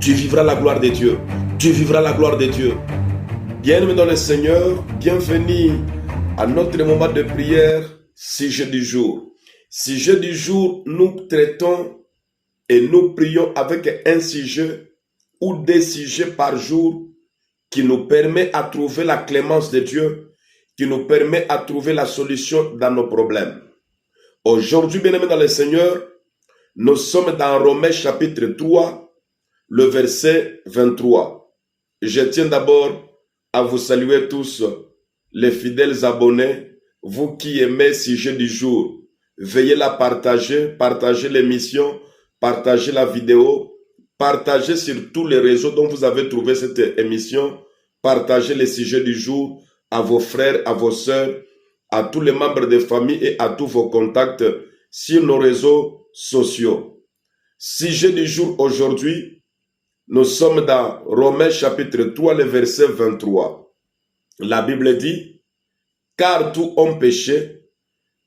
tu vivras la gloire de Dieu. Tu vivras la gloire de Dieu. Bien-aimés dans le Seigneur, bienvenue à notre moment de prière, sujet du jour. Sujet du jour, nous traitons et nous prions avec un sujet ou des sujets par jour qui nous permet à trouver la clémence de Dieu, qui nous permet à trouver la solution dans nos problèmes. Aujourd'hui, bien-aimés dans le Seigneur, nous sommes dans Romains chapitre 3, le verset 23. Je tiens d'abord à vous saluer tous, les fidèles abonnés, vous qui aimez le sujet du jour. Veuillez la partager, partagez l'émission, partagez la vidéo, partagez sur tous les réseaux dont vous avez trouvé cette émission, partagez les sujets du jour à vos frères, à vos sœurs, à tous les membres de famille et à tous vos contacts sur nos réseaux sociaux. Sujet du jour aujourd'hui, nous sommes dans Romains chapitre 3, le verset 23. La Bible dit, « Car tous ont péché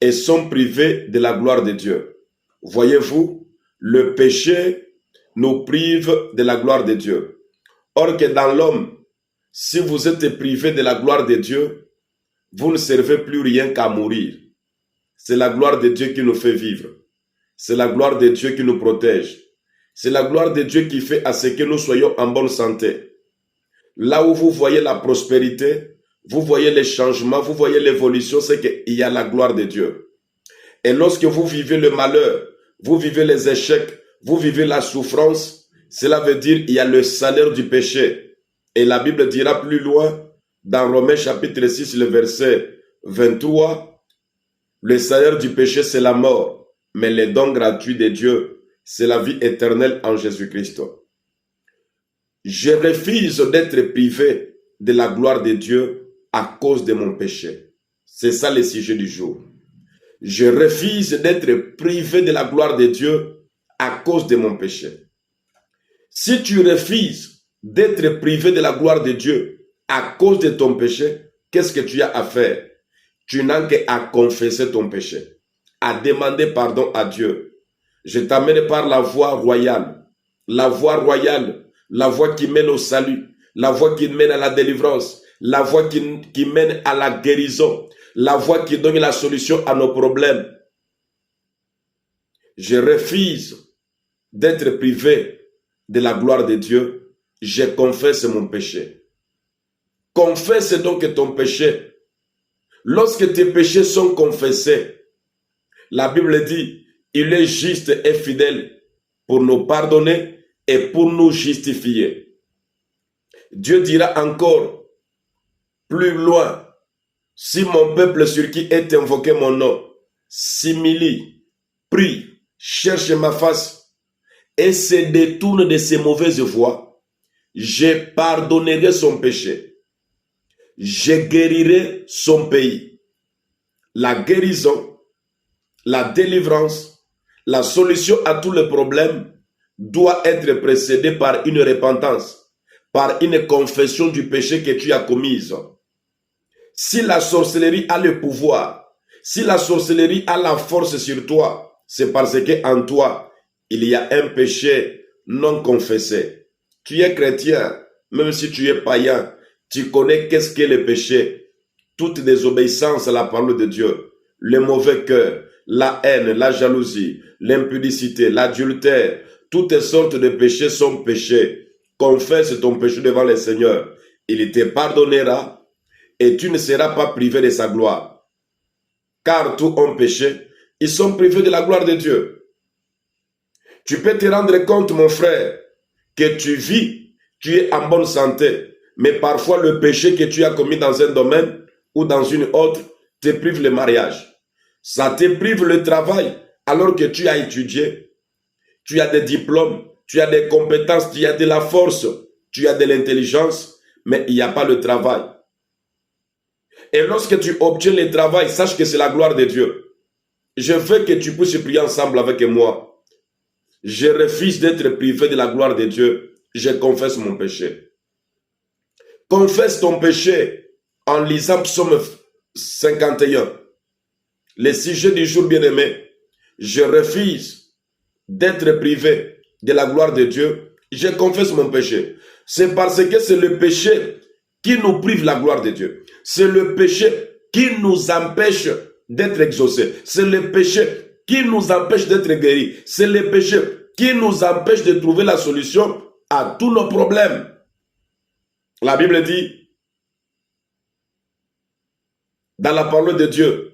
et sont privés de la gloire de Dieu. » Voyez-vous, le péché nous prive de la gloire de Dieu. Or que dans l'homme, si vous êtes privé de la gloire de Dieu, vous ne servez plus rien qu'à mourir. C'est la gloire de Dieu qui nous fait vivre. C'est la gloire de Dieu qui nous protège. C'est la gloire de Dieu qui fait à ce que nous soyons en bonne santé. Là où vous voyez la prospérité, vous voyez les changements, vous voyez l'évolution, c'est qu'il y a la gloire de Dieu. Et lorsque vous vivez le malheur, vous vivez les échecs, vous vivez la souffrance, cela veut dire qu'il y a le salaire du péché. Et la Bible dira plus loin, dans Romains chapitre 6, le verset 23, le salaire du péché, c'est la mort, mais le don gratuit de Dieu, c'est la vie éternelle en Jésus-Christ. Je refuse d'être privé de la gloire de Dieu à cause de mon péché. C'est ça le sujet du jour. Je refuse d'être privé de la gloire de Dieu à cause de mon péché. Si tu refuses d'être privé de la gloire de Dieu à cause de ton péché, qu'est-ce que tu as à faire? Tu n'as qu'à confesser ton péché, à demander pardon à Dieu. Je t'amène par la voie royale, la voie qui mène au salut, la voie qui mène à la délivrance, la voie qui mène à la guérison, la voie qui donne la solution à nos problèmes. Je refuse d'être privé de la gloire de Dieu. Je confesse mon péché. Confesse donc ton péché. Lorsque tes péchés sont confessés, la Bible dit, il est juste et fidèle pour nous pardonner et pour nous justifier. Dieu dira encore plus loin, si mon peuple sur qui est invoqué mon nom s'humilie, prie, cherche ma face et se détourne de ses mauvaises voies, je pardonnerai son péché. Je guérirai son pays. La guérison, la délivrance, la solution à tous les problèmes doit être précédée par une repentance, par une confession du péché que tu as commis. Si la sorcellerie a le pouvoir, si la sorcellerie a la force sur toi, c'est parce qu'en toi, il y a un péché non confessé. Tu es chrétien, même si tu es païen, tu connais qu'est-ce qu'est le péché. Toute désobéissance à la parole de Dieu, le mauvais cœur, la haine, la jalousie, l'impudicité, l'adultère, toutes sortes de péchés sont péchés. Confesse ton péché devant le Seigneur. Il te pardonnera et tu ne seras pas privé de sa gloire. Car tous ont péché, ils sont privés de la gloire de Dieu. Tu peux te rendre compte, mon frère, que tu vis, tu es en bonne santé, mais parfois le péché que tu as commis dans un domaine ou dans une autre te prive le mariage. Ça te prive le travail alors que tu as étudié, tu as des diplômes, tu as des compétences, tu as de la force, tu as de l'intelligence, mais il n'y a pas le travail. Et lorsque tu obtiens le travail, sache que c'est la gloire de Dieu. Je veux que tu puisses prier ensemble avec moi. Je refuse d'être privé de la gloire de Dieu. Je confesse mon péché. Confesse ton péché en lisant Psaume 51. Le sujet du jour bien-aimé, je refuse d'être privé de la gloire de Dieu Je confesse mon péché. C'est parce que c'est le péché qui nous prive la gloire de Dieu. C'est le péché qui nous empêche d'être exaucés. C'est le péché qui nous empêche d'être guéris. C'est le péché qui nous empêche de trouver la solution à tous nos problèmes. La Bible dit, dans la parole de Dieu,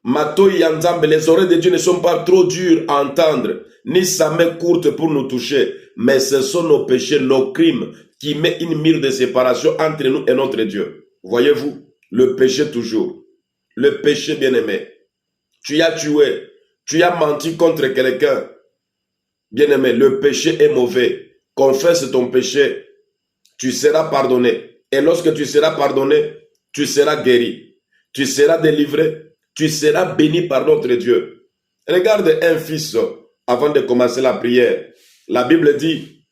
les oreilles de Dieu ne sont pas trop dures à entendre, ni sa main courte pour nous toucher, mais ce sont nos péchés, nos crimes, qui mettent une mur de séparation entre nous et notre Dieu. Voyez-vous, le péché toujours, le péché bien-aimé. Tu as tué, tu as menti contre quelqu'un. Bien-aimé, le péché est mauvais. Confesse ton péché, tu seras pardonné. Et lorsque tu seras pardonné, tu seras guéri. Tu seras délivré. Tu seras béni par notre Dieu. Regarde un fils avant de commencer la prière. La Bible dit,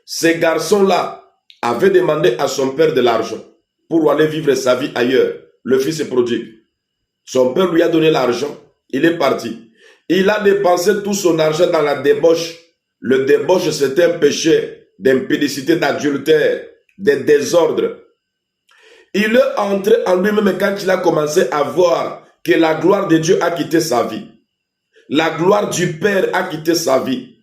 ces garçons-là avaient demandé à son père de l'argent pour aller vivre sa vie ailleurs. Le fils est prodigue. Son père lui a donné l'argent. Il est parti. Il a dépensé tout son argent dans la débauche. Le débauche, c'est un péché d'impudicité, d'adultère, de désordre. Il est entré en lui-même quand il a commencé à voir que la gloire de Dieu a quitté sa vie. La gloire du Père a quitté sa vie.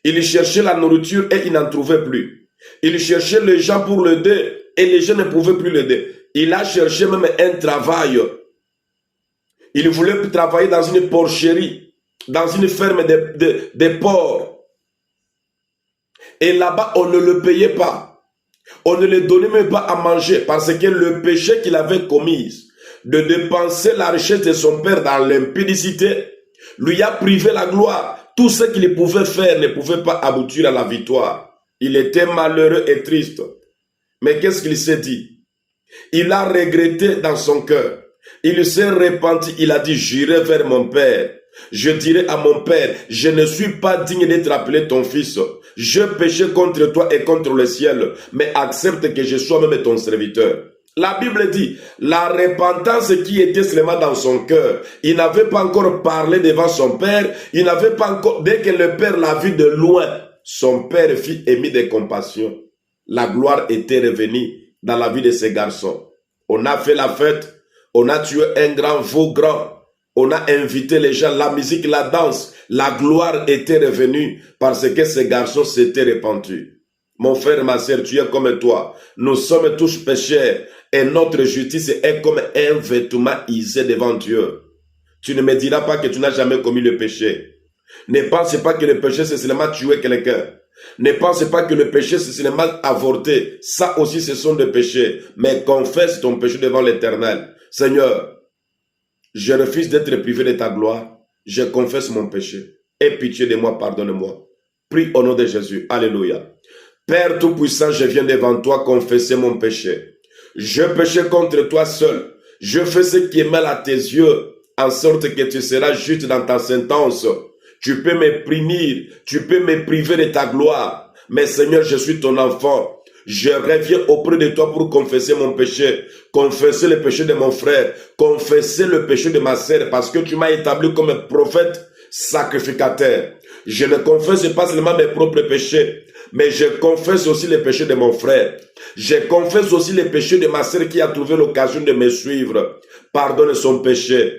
Il cherchait la nourriture et il n'en trouvait plus. Il cherchait les gens pour l'aider et les gens ne pouvaient plus l'aider. Il a cherché même un travail. Il voulait travailler dans une porcherie, dans une ferme de porcs. Et là-bas, on ne le payait pas. On ne lui donnait même pas à manger parce que le péché qu'il avait commis de dépenser la richesse de son père dans l'impudicité lui a privé la gloire. Tout ce qu'il pouvait faire ne pouvait pas aboutir à la victoire. Il était malheureux et triste. Mais qu'est-ce qu'il s'est dit? Il a regretté dans son cœur. Il s'est repenti. Il a dit, j'irai vers mon père. Je dirai à mon père, je ne suis pas digne d'être appelé ton fils. Je péché contre toi et contre le ciel, mais accepte que je sois même ton serviteur. La Bible dit, la repentance qui était seulement dans son cœur, il n'avait pas encore parlé devant son père, il n'avait pas encore, dès que le père l'a vu de loin, son père fit émis de compassion. La gloire était revenue dans la vie de ces garçons. On a fait la fête, on a tué un grand veau grand, on a invité les gens, la musique, la danse, la gloire était revenue parce que ces garçons s'étaient répandus. Mon frère, ma sœur, tu es comme toi. Nous sommes tous pécheurs et notre justice est comme un vêtement usé devant Dieu. Tu ne me diras pas que tu n'as jamais commis le péché. Ne pense pas que le péché c'est seulement tuer quelqu'un. Ne pense pas que le péché c'est seulement avorter. Ça aussi ce sont des péchés. Mais confesse ton péché devant l'Éternel. Seigneur, je refuse d'être privé de ta gloire. Je confesse mon péché. Aie pitié de moi, pardonne-moi. Prie au nom de Jésus. Alléluia. Père Tout-Puissant, je viens devant toi confesser mon péché. Je péché contre toi seul. Je fais ce qui est mal à tes yeux, en sorte que tu seras juste dans ta sentence. Tu peux me punir, tu peux me priver de ta gloire. Mais Seigneur, je suis ton enfant. Je reviens auprès de toi pour confesser mon péché, confesser le péché de mon frère, confesser le péché de ma sœur, parce que tu m'as établi comme prophète sacrificateur. Je ne confesse pas seulement mes propres péchés, mais je confesse aussi les péchés de mon frère. Je confesse aussi les péchés de ma sœur qui a trouvé l'occasion de me suivre. Pardonne son péché.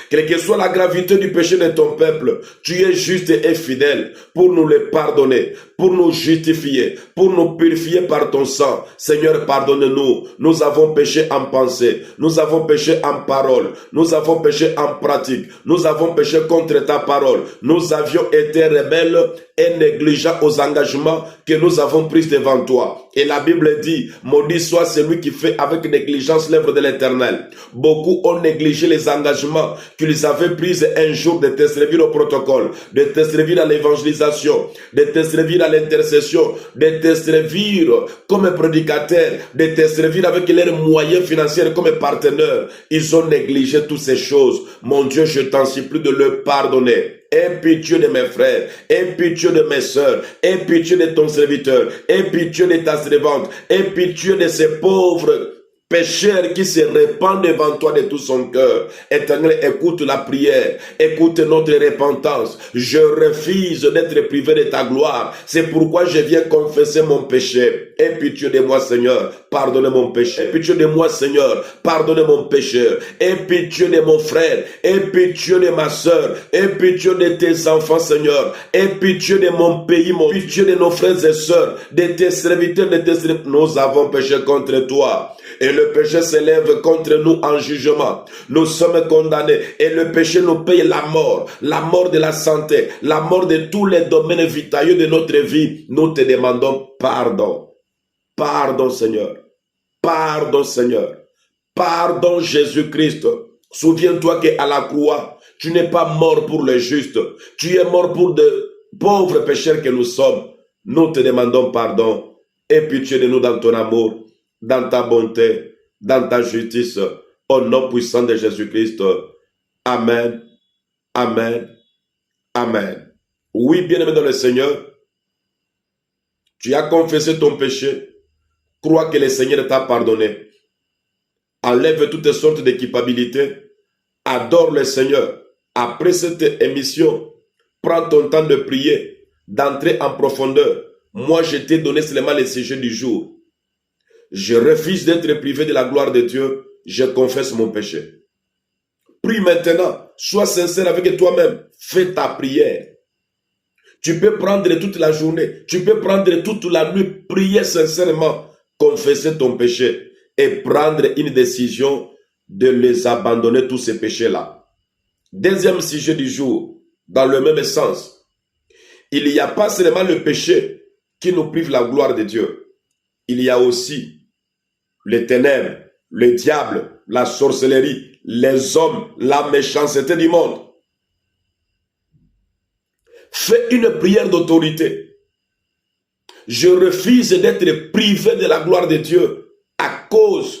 Quelle que soit la gravité du péché de ton peuple, tu es juste et fidèle pour nous le pardonner, pour nous justifier, pour nous purifier par ton sang. Seigneur, pardonne-nous. Nous avons péché en pensée, nous avons péché en parole, nous avons péché en pratique, nous avons péché contre ta parole. Nous avions été rebelles et négligents aux engagements que nous avons pris devant toi. Et la Bible dit, maudit soit celui qui fait avec négligence l'œuvre de l'Éternel. Beaucoup ont négligé les engagements qu'ils avaient pris un jour de te servir au protocole, de te servir à l'évangélisation, de te servir à l'intercession, de te servir comme prédicateur, de te servir avec leurs moyens financiers comme partenaire. Ils ont négligé toutes ces choses. Mon Dieu, je t'en supplie de le pardonner. Aie pitié de mes frères, aie pitié de mes sœurs, aie pitié de ton serviteur, aie pitié de ta servante, aie pitié de ces pauvres pécheur qui se répand devant toi de tout son cœur. Éternel, écoute la prière, écoute notre repentance. Je refuse d'être privé de ta gloire. C'est pourquoi je viens confesser mon péché. Aie pitié de moi, Seigneur, pardonne mon péché. Aie pitié de moi, Seigneur, pardonne mon péché. Aie pitié de mon frère, aie pitié de ma soeur, aie pitié de tes enfants, Seigneur. Aie pitié de mon pays, mon pitié de nos frères et sœurs, de tes serviteurs, de tes serviteurs. Nous avons péché contre toi. Et le péché s'élève contre nous en jugement. Nous sommes condamnés et le péché nous paye la mort de la santé, la mort de tous les domaines vitaux de notre vie. Nous te demandons pardon. Pardon, Seigneur. Pardon, Seigneur. Pardon, Jésus-Christ. Souviens-toi qu'à la croix, tu n'es pas mort pour les justes. Tu es mort pour de pauvres pécheurs que nous sommes. Nous te demandons pardon. Aie pitié de nous dans ton amour, dans ta bonté, dans ta justice, au nom puissant de Jésus-Christ. Amen, amen, amen. Oui, bien-aimé dans le Seigneur, tu as confessé ton péché, crois que le Seigneur t'a pardonné. Enlève toutes sortes de culpabilités, adore le Seigneur. Après cette émission, prends ton temps de prier, d'entrer en profondeur. Moi, je t'ai donné seulement le sujet du jour. Je refuse d'être privé de la gloire de Dieu. Je confesse mon péché. Prie maintenant. Sois sincère avec toi-même. Fais ta prière. Tu peux prendre toute la journée. Tu peux prendre toute la nuit. Prier sincèrement. Confesser ton péché. Et prendre une décision de les abandonner, tous ces péchés-là. Deuxième sujet du jour. Dans le même sens. Il n'y a pas seulement le péché qui nous prive la gloire de Dieu. Il y a aussi les ténèbres, le diable, la sorcellerie, les hommes, la méchanceté du monde. Fais une prière d'autorité. Je refuse d'être privé de la gloire de Dieu à cause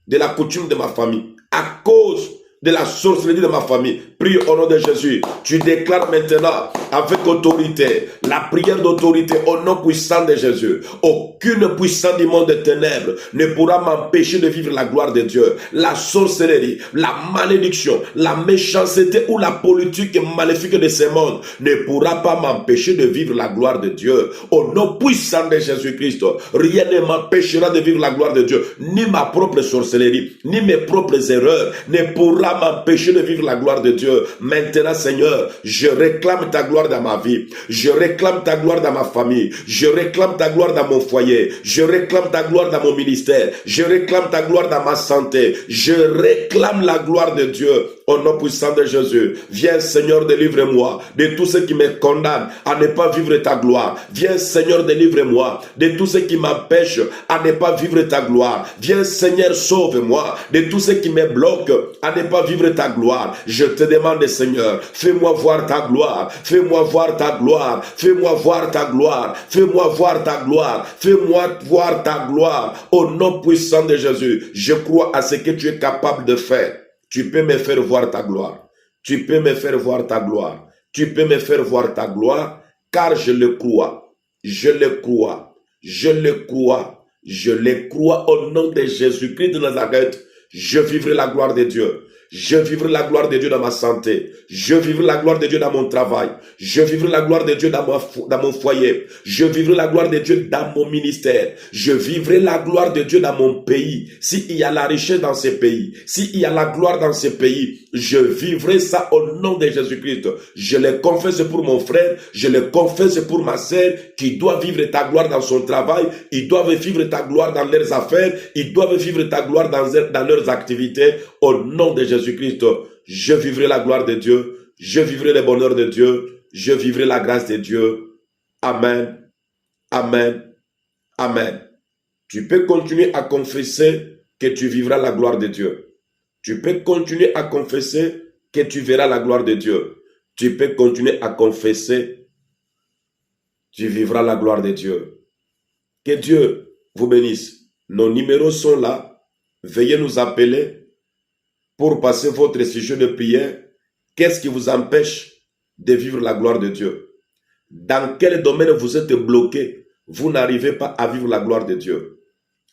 de la coutume de ma famille, à cause de la sorcellerie de ma famille. Prie au nom de Jésus. Tu déclares maintenant avec autorité, la prière d'autorité au nom puissant de Jésus. Aucune puissance du monde des ténèbres ne pourra m'empêcher de vivre la gloire de Dieu. La sorcellerie, la malédiction, la méchanceté ou la politique maléfique de ce monde ne pourra pas m'empêcher de vivre la gloire de Dieu. Au nom puissant de Jésus-Christ, rien ne m'empêchera de vivre la gloire de Dieu. Ni ma propre sorcellerie, ni mes propres erreurs ne pourra m'empêcher de vivre la gloire de Dieu. Maintenant, Seigneur, je réclame ta gloire dans ma vie. Je réclame ta gloire dans ma famille. Je réclame ta gloire dans mon foyer. Je réclame ta gloire dans mon ministère. Je réclame ta gloire dans ma santé. Je réclame la gloire de Dieu. Au nom puissant de Jésus, viens Seigneur, délivre-moi de tout ce qui me condamne à ne pas vivre ta gloire. Viens Seigneur, délivre-moi de tout ce qui m'empêche à ne pas vivre ta gloire. Viens Seigneur, sauve-moi de tout ce qui me bloque à ne pas vivre ta gloire. Je te demande Seigneur, fais-moi voir ta gloire. Fais-moi voir ta gloire. Fais-moi voir ta gloire. Fais-moi voir ta gloire. Fais-moi voir ta gloire. Au nom puissant de Jésus, je crois à ce que tu es capable de faire. Tu peux me faire voir ta gloire. Tu peux me faire voir ta gloire. Tu peux me faire voir ta gloire, car je le crois. Je le crois. Je le crois. Je le crois au nom de Jésus-Christ de Nazareth. Je vivrai la gloire de Dieu. Je vivrai la gloire de Dieu dans ma santé. Je vivrai la gloire de Dieu dans mon travail. Je vivrai la gloire de Dieu dans mon foyer. Je vivrai la gloire de Dieu dans mon ministère. Je vivrai la gloire de Dieu dans mon pays. S'il y a la richesse dans ce pays, s'il y a la gloire dans ce pays, je vivrai ça au nom de Jésus-Christ. Je le confesse pour mon frère, je le confesse pour ma sœur qui doit vivre ta gloire dans son travail. Ils doivent vivre ta gloire dans leurs affaires. Ils doivent vivre ta gloire dans leurs activités. Au nom de Jésus-Christ, je vivrai la gloire de Dieu. Je vivrai le bonheur de Dieu. Je vivrai la grâce de Dieu. Amen. Amen. Amen. Tu peux continuer à confesser que tu vivras la gloire de Dieu. Tu peux continuer à confesser que tu verras la gloire de Dieu. Tu peux continuer à confesser, tu vivras la gloire de Dieu. Que Dieu vous bénisse. Nos numéros sont là. Veuillez nous appeler pour passer votre sujet de prière. Qu'est-ce qui vous empêche de vivre la gloire de Dieu? Dans quel domaine vous êtes bloqué? Vous n'arrivez pas à vivre la gloire de Dieu.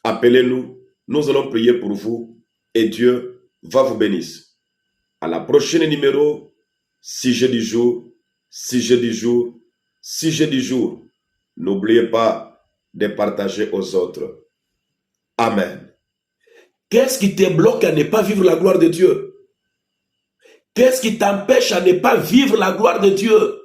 Appelez-nous. Nous allons prier pour vous et Dieu va vous bénir. À la prochaine numéro, sujet du jour, sujet du jour, sujet du jour. N'oubliez pas de partager aux autres. Amen. Qu'est-ce qui te bloque à ne pas vivre la gloire de Dieu? Qu'est-ce qui t'empêche à ne pas vivre la gloire de Dieu?